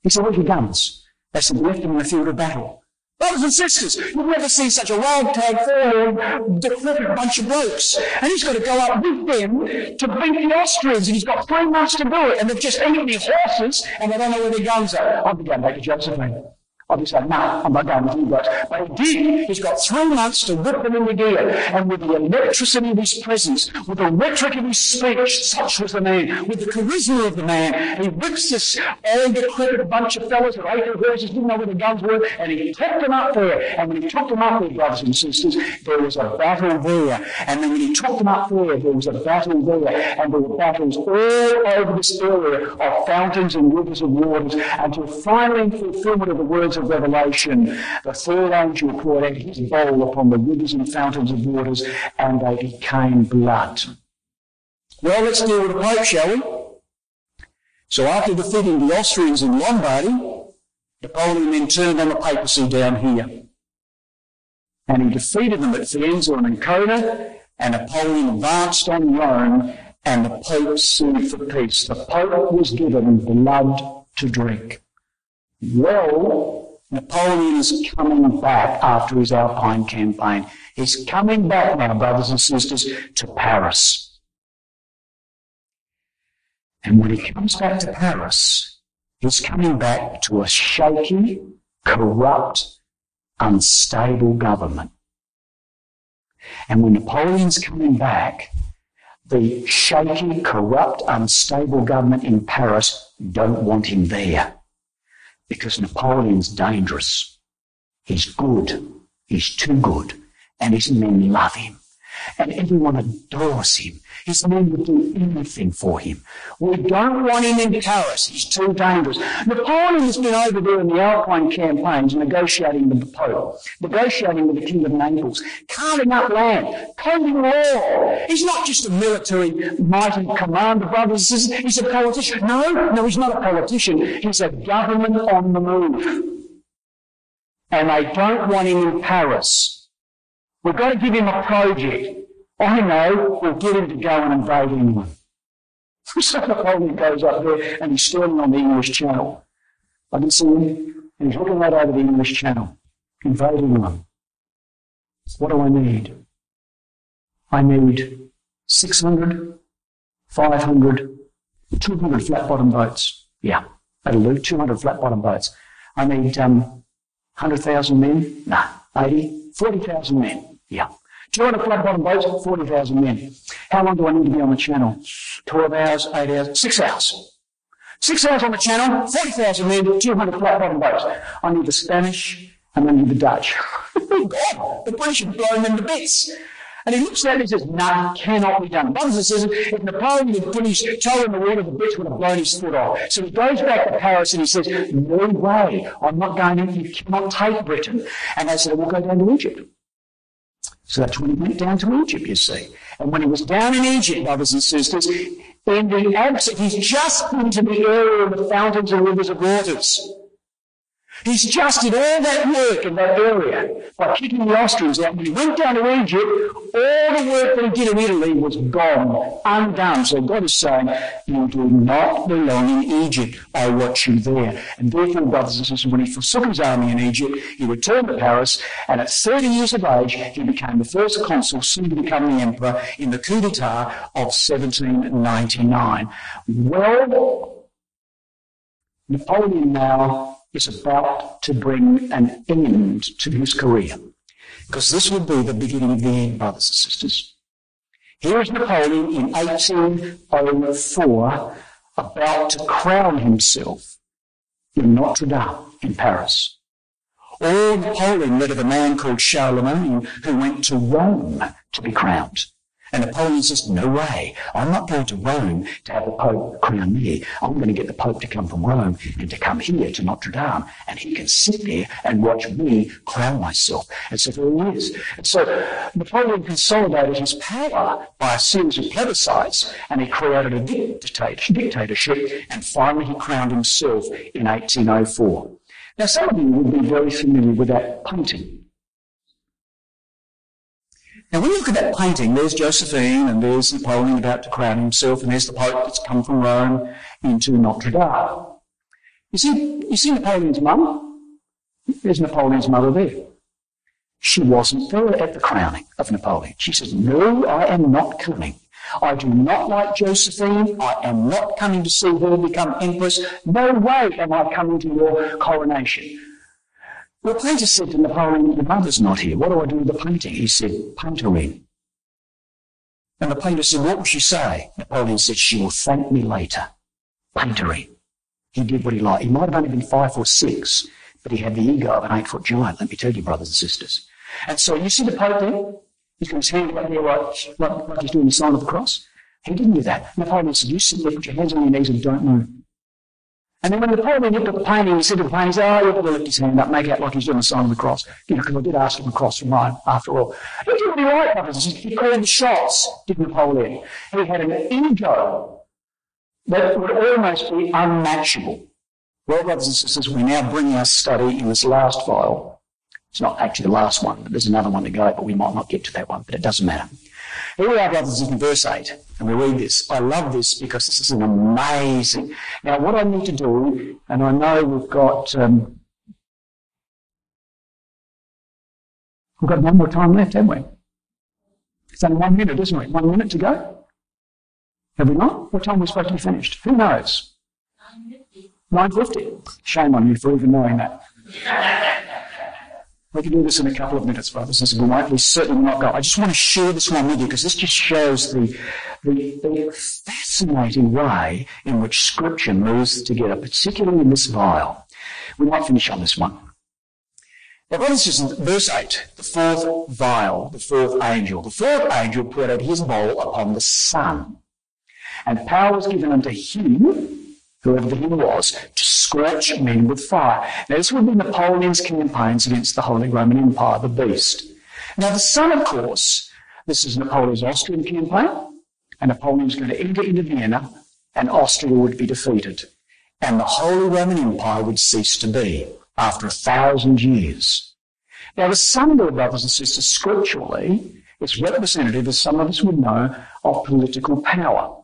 He said, where's your guns? They said, we left them in the field of battle. Brothers and sisters, you've never seen such a ragtag, forlorn, decrepit bunch of blokes. And he's got to go up with them to beat the Austrians, and he's got 3 months to do it, and they've just eaten their horses, and they don't know where their guns are. I'll be going back to Josephine. Obviously, no, I'm not going with you guys. But he did. He's got 3 months to whip them into gear. And with the electricity of his presence, with the rhetoric of his speech, such was the man, with the charisma of the man, he whips this old, decrepit bunch of fellas with 8 horses, didn't know where the guns were, and he took them up there. And when he took them up there, brothers and sisters, there was a battle there. And then when he took them up there was a battle there. And there were battles all over this area of fountains and rivers of waters, until finally, in fulfillment of the words of Revelation, the third angel poured out his bowl upon the rivers and fountains of waters, and they became blood. Well, let's deal with the Pope, shall we? So after defeating the Austrians in Lombardy, Napoleon then turned on the papacy down here. And he defeated them at Vials and Ancona, and Napoleon advanced on Rome, and the Pope sued for peace. The Pope was given blood to drink. Well, Napoleon is coming back after his Alpine campaign. He's coming back now, brothers and sisters, to Paris. And when he comes back to Paris, he's coming back to a shaky, corrupt, unstable government. And when Napoleon's coming back, the shaky, corrupt, unstable government in Paris don't want him there. Because Napoleon's dangerous. He's good. He's too good. And his men love him. And everyone adores him. His men would do anything for him. We don't want him in Paris. He's too dangerous. Napoleon has been over there in the Alpine campaigns negotiating with the Pope, negotiating with the King of Naples, carving up land, coding law. He's not just a military mighty commander, brothers and sisters. He's a politician. No, he's not a politician. He's a government on the move. And they don't want him in Paris. We've got to give him a project. I know, we'll get him to go and invade England. So Napoleon goes up there and he's standing on the English Channel. I can see him, and he's looking right over the English Channel. Invade England. What do I need? I need 600, 500, 200 flat-bottom boats. Yeah, that'll do, 200 flat-bottom boats. I need 100,000 men? No, 80, 40,000 men. Yeah. 200 flat-bottom boats, 40,000 men. How long do I need to be on the channel? 12 hours, 8 hours, 6 hours. 6 hours on the channel, 40,000 men, 200 flat-bottom boats. I need the Spanish and I need the Dutch. God, the British have blown them to bits. And he looks at it and says, no, cannot be done. Brothers and sisters, if Napoleon had put his toe in the water, the Brits would have blown his foot off. So he goes back to Paris and he says, no way, I'm not going in, you cannot take Britain. And they said, we'll go down to Egypt. So that's when he went down to Egypt, you see. And when he was down in Egypt, brothers and sisters, in the absence, he's just into the area of the fountains and rivers of waters. He's just did all that work in that area by kicking the Austrians out. When he went down to Egypt, all the work that he did in Italy was gone, undone. So God is saying, you do not belong in Egypt. I watch you there. And therefore, brothers and sisters, when he forsook his army in Egypt, he returned to Paris, and at 30 years of age, he became the first consul, soon to become the emperor, in the coup d'etat of 1799. Well, Napoleon now is about to bring an end to his career, because this will be the beginning of the end, brothers and sisters. Here is Napoleon in 1804 about to crown himself in Notre Dame in Paris. Or Napoleon led of a man called Charlemagne who went to Rome to be crowned. And Napoleon says, no way, I'm not going to Rome to have the Pope crown me. I'm going to get the Pope to come from Rome and to come here to Notre Dame, and he can sit there and watch me crown myself. And so there he is. And so Napoleon consolidated his power by a series of plebiscites, and he created a dictatorship, and finally he crowned himself in 1804. Now some of you would be very familiar with that painting. Now, when you look at that painting, there's Josephine, and there's Napoleon about to crown himself, and there's the Pope that's come from Rome into Notre Dame. You see Napoleon's mum? There's Napoleon's mother there. She wasn't there at the crowning of Napoleon. She says, no, I am not coming. I do not like Josephine. I am not coming to see her become empress. No way am I coming to your coronation. The painter said to Napoleon, your mother's not here. What do I do with the painting? He said, paint her in. And the painter said, what will she say? Napoleon said, she will thank me later. Paint her in. He did what he liked. He might have only been 5'6", but he had the ego of an 8-foot giant, let me tell you, brothers and sisters. And so you see the Pope there? He's got his hand right there like he's doing the sign of the cross. He didn't do that. Napoleon said, you sit there, put your hands on your knees and don't move. And then when Napoleon looked at the painting, he said to the painting, he said, oh, you've got to lift his hand up, make out like he's doing the sign of the cross. You know, because I did ask him the cross from Rome, after all. He did what he liked, brothers and sisters. He called the shots, did Napoleon. He had an ego that would almost be unmatchable. Well, brothers and sisters, we now bring our study in this last vial. It's not actually the last one, but there's another one to go, but we might not get to that one, but it doesn't matter. Here we are, brothers, in verse 8, and we read this. I love this because this is an amazing... Now, what I need to do, and I know we've got no more time left, haven't we? It's only 1 minute, isn't it? 1 minute to go? Have we not? What time are we supposed to be finished? Who knows? 9:50. Shame on you for even knowing that. We can do this in a couple of minutes, brothers and sisters. We certainly will not go. I just want to share this one with you because this just shows the fascinating way in which Scripture moves together, particularly in this vial. We might finish on this one. Now, brothers and sisters, verse 8, the fourth vial, the fourth angel. The fourth angel poured out his bowl upon the sun, and power was given unto him, whoever he was, to scorch men with fire. Now, this would be Napoleon's campaigns against the Holy Roman Empire, the beast. Now, the sun, of course, this is Napoleon's Austrian campaign, and Napoleon's going to enter into Vienna, and Austria would be defeated. And the Holy Roman Empire would cease to be after 1,000 years. Now, the sun, brothers and sisters, scripturally, is representative, as some of us would know, of political power.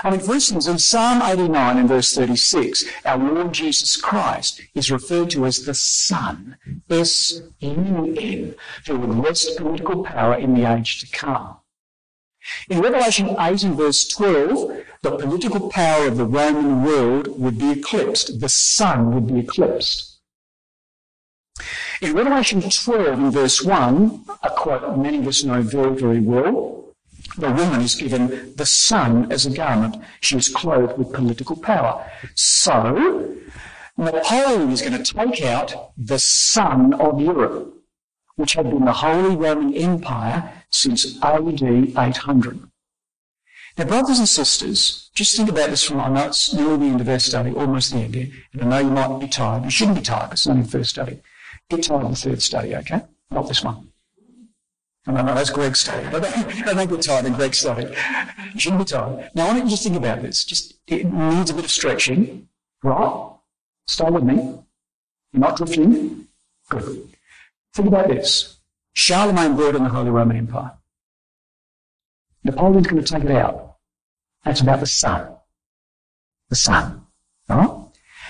I mean, for instance, in Psalm 89 and verse 36, our Lord Jesus Christ is referred to as the Son, S-U-N, who would wrest political power in the age to come. In Revelation 8 and verse 12, the political power of the Roman world would be eclipsed. The Son would be eclipsed. In Revelation 12 and verse 1, a quote many of us know very, very well, the woman is given the sun as a garment. She is clothed with political power. So, Napoleon is going to take out the sun of Europe, which had been the Holy Roman Empire since AD 800. Now, brothers and sisters, just think about this from, I know it's nearly the end of our study, almost the end here, and I know you might be tired. You shouldn't be tired, it's only the first study. Get tired of the third study, okay? Not this one. No, that's Greg's study. I don't get tired in Greg's study. You shouldn't be tired. Now, I want you to just think about this. It needs a bit of stretching, right? Stay with me. You're not drifting. Good. Think about this. Charlemagne brought in the Holy Roman Empire. Napoleon's going to take it out. That's about the sun. The sun. All right?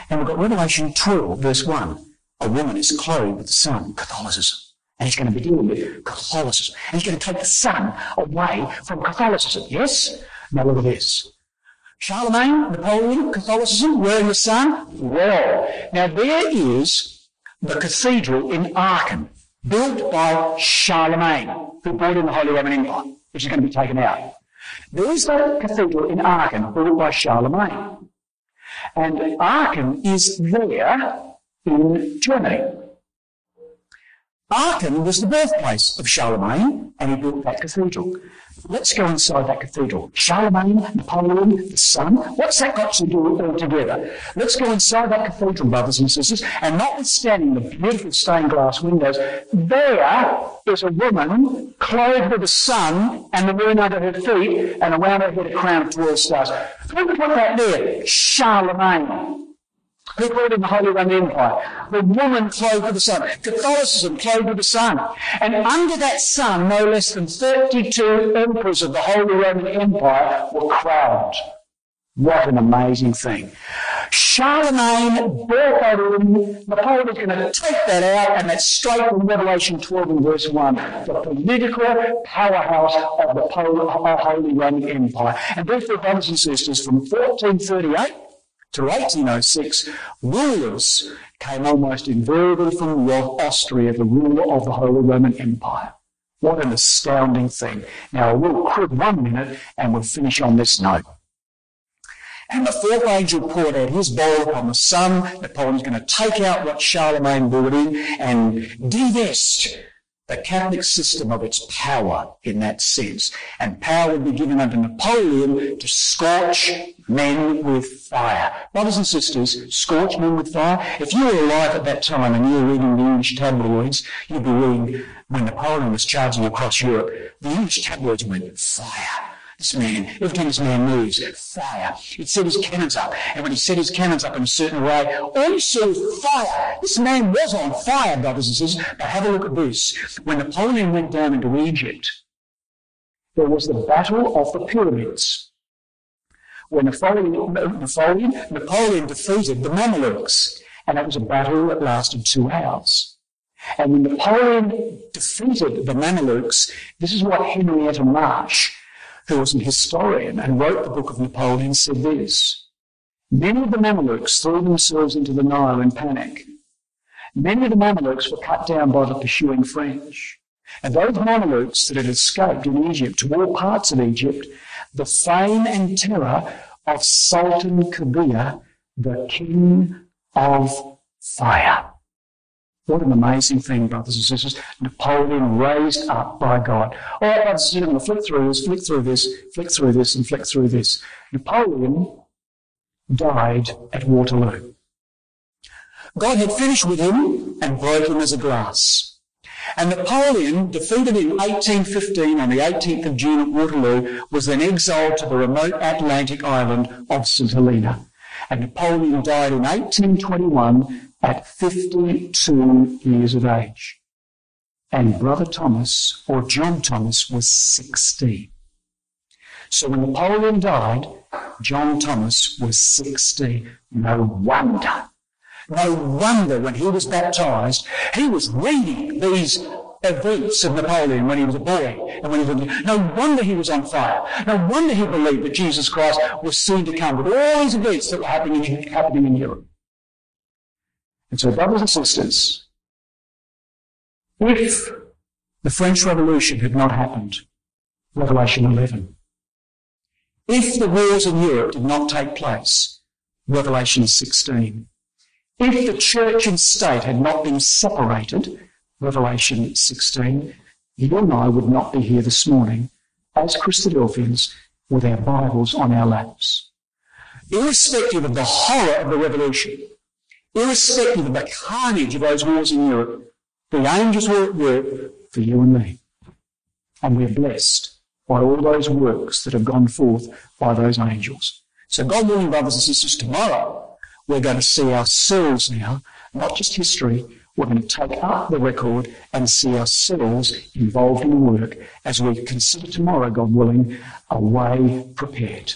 And we've got Revelation 12, verse 1. A woman is clothed with the sun, Catholicism. And he's going to be dealing with Catholicism. And he's going to take the sun away from Catholicism. Yes? Now look at this. Charlemagne, Napoleon, Catholicism, wearing the sun? Well, now there is the cathedral in Aachen, built by Charlemagne, who brought in the Holy Roman Empire, which is going to be taken out. There is the cathedral in Aachen, built by Charlemagne. And Aachen is there in Germany. Aachen was the birthplace of Charlemagne, and he built that cathedral. Let's go inside that cathedral. Charlemagne, Napoleon, the sun. What's that got to do all together? Let's go inside that cathedral, brothers and sisters, and notwithstanding the beautiful stained glass windows, there is a woman clothed with the sun and the moon under her feet, and around her head a crown of 12 stars. Who put that there? Charlemagne. Who brought in the Holy Roman Empire? The woman clothed with the sun. Catholicism clothed with the sun. And under that sun, no less than 32 emperors of the Holy Roman Empire were crowned. What an amazing thing. Charlemagne brought that in. Napoleon is going to take that out, and that's straight from Revelation 12 and verse 1. The political powerhouse of the Holy Roman Empire. And therefore, brothers and sisters, from 1438 to 1806, rulers came almost invariably from Austria, the ruler of the Holy Roman Empire. What an astounding thing. Now, we'll crib 1 minute and we'll finish on this note. And the fourth angel poured out his bowl upon the sun. Napoleon's going to take out what Charlemagne brought in and divest the Catholic system of its power in that sense. And power would be given unto Napoleon to scorch men with fire. Brothers and sisters, scorch men with fire. If you were alive at that time and you were reading the English tabloids, you'd be reading when Napoleon was charging across Europe, the English tabloids went, fire. This man, every time this man moves, fire. He'd set his cannons up, and when he set his cannons up in a certain way, all you saw was fire. This man was on fire, brothers and sisters. But have a look at this. When Napoleon went down into Egypt, there was the Battle of the Pyramids, where Napoleon defeated the Mamelukes, and it was a battle that lasted 2 hours. And when Napoleon defeated the Mamelukes, this is what Henrietta Marsh, who was an historian and wrote the book of Napoleon, said this: many of the Mamelukes threw themselves into the Nile in panic. Many of the Mamelukes were cut down by the pursuing French. And those Mamelukes that had escaped in Egypt to all parts of Egypt, the fame and terror of Sultan Kabir, the King of Fire. What an amazing thing, brothers and sisters. Napoleon raised up by God. All right, brothers and sisters, I'm going to flick through this, flick through this, flick through this, and flick through this. Napoleon died at Waterloo. God had finished with him and broke him as a glass. And Napoleon, defeated in 1815 on the 18th of June at Waterloo, was then exiled to the remote Atlantic island of St. Helena. And Napoleon died in 1821 at 52 years of age. And Brother Thomas, or John Thomas, was 16. So when Napoleon died, John Thomas was 16. No wonder when he was baptized, he was reading these events of Napoleon when he was a boy. And when he was, no wonder he was on fire. No wonder he believed that Jesus Christ was soon to come with all these events that were happening in Europe. And so, brothers and sisters, if the French Revolution had not happened, Revelation 11, if the wars in Europe did not take place, Revelation 16, if the church and state had not been separated, Revelation 16, you and I would not be here this morning as Christadelphians with our Bibles on our laps. Irrespective of the horror of the revolution, irrespective of the carnage of those wars in Europe, the angels were at work for you and me. And we're blessed by all those works that have gone forth by those angels. So God willing, brothers and sisters, tomorrow we're going to see ourselves now, not just history, we're going to take up the record and see ourselves involved in the work as we consider tomorrow, God willing, a way prepared.